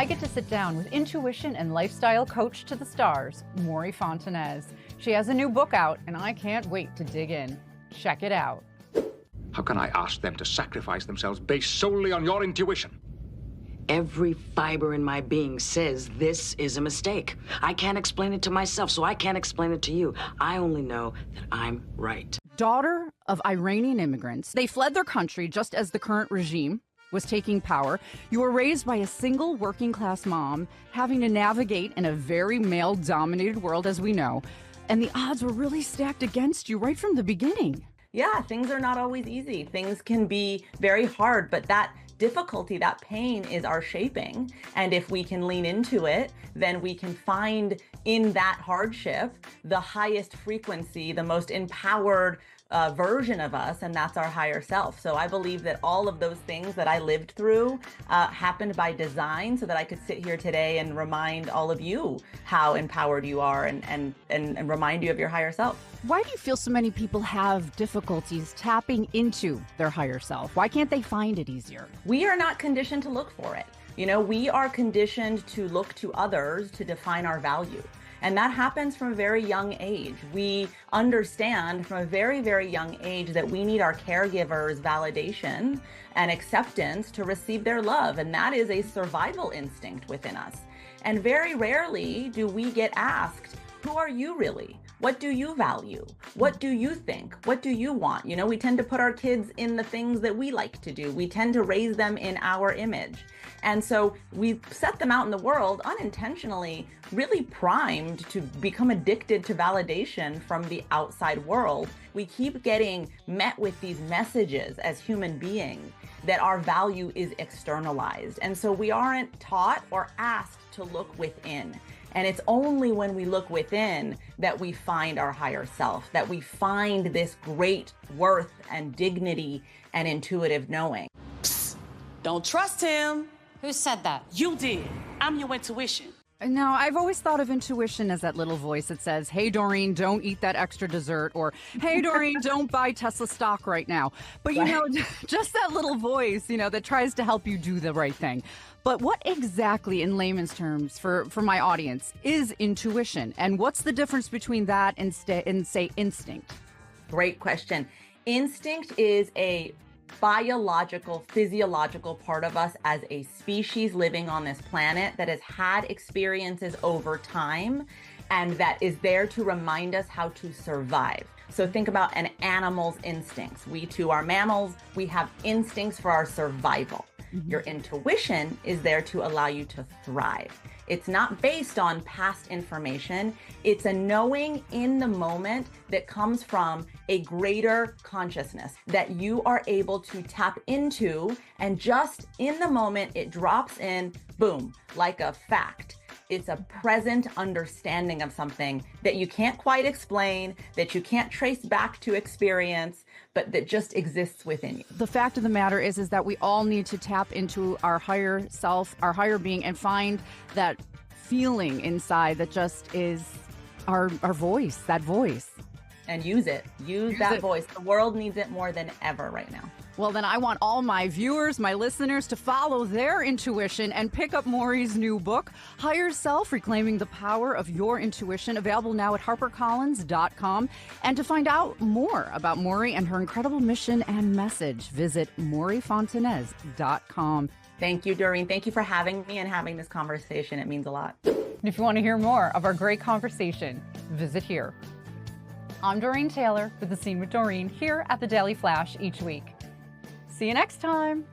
I get to sit down with intuition and lifestyle coach to the stars, Mory Fontanez. She has a new book out, and I can't wait to dig in. Check it out. How can I ask them to sacrifice themselves based solely on your intuition? Every fiber in my being says this is a mistake. I can't explain it to myself, so I can't explain it to you. I only know that I'm right. Daughter of Iranian immigrants, they fled their country just as the current regime was taking power. You were raised by a single working-class mom, having to navigate in a very male-dominated world, as we know, and the odds were really stacked against you right from the beginning. Yeah, things are not always easy. Things can be very hard, but that difficulty, that pain is our shaping. And if we can lean into it, then we can find in that hardship the highest frequency, the most empowered version of us, and that's our higher self. So I believe that all of those things that I lived through happened by design so that I could sit here today and remind all of you how empowered you are and remind you of your higher self. Why do you feel so many people have difficulties tapping into their higher self? Why can't they find it easier? We are not conditioned to look for it. You know, we are conditioned to look to others to define our value. And that happens from a very young age. We understand from a very, very young age that we need our caregivers' validation and acceptance to receive their love. And that is a survival instinct within us. And very rarely do we get asked, who are you really? What do you value? What do you think? What do you want? You know, we tend to put our kids in the things that we like to do. We tend to raise them in our image. And so we set them out in the world unintentionally, really primed to become addicted to validation from the outside world. We keep getting met with these messages as human beings that our value is externalized. And so we aren't taught or asked to look within. And it's only when we look within that we find our higher self, that we find this great worth and dignity and intuitive knowing. Psst, don't trust him. Who said that? You did. I'm your intuition. Now, I've always thought of intuition as that little voice that says, hey, Doreen, don't eat that extra dessert, or hey, Doreen, don't buy Tesla stock right now. But, you know, just that little voice, you know, that tries to help you do the right thing. But what exactly, in layman's terms, for my audience, is intuition? And what's the difference between that and say, instinct? Great question. Instinct is a biological, physiological part of us as a species living on this planet that has had experiences over time and that is there to remind us how to survive. So think about an animal's instincts. We too are mammals. We have instincts for our survival. Your intuition is there to allow you to thrive. It's not based on past information. It's a knowing in the moment that comes from a greater consciousness that you are able to tap into, and just in the moment it drops in, boom, like a fact. It's a present understanding of something that you can't quite explain, that you can't trace back to experience, but that just exists within you. The fact of the matter is that we all need to tap into our higher self, our higher being, and find that feeling inside that just is our voice, that voice. And use it. Use that voice. The world needs it more than ever right now. Well, then I want all my viewers, my listeners, to follow their intuition and pick up Mory's new book, Higher Self, Reclaiming the Power of Your Intuition, available now at HarperCollins.com. And to find out more about Mory and her incredible mission and message, visit MoryFontanez.com. Thank you, Doreen. Thank you for having me and having this conversation. It means a lot. And if you want to hear more of our great conversation, visit here. I'm Doreen Taylor with The Scene with Doreen here at the Daily Flash each week. See you next time.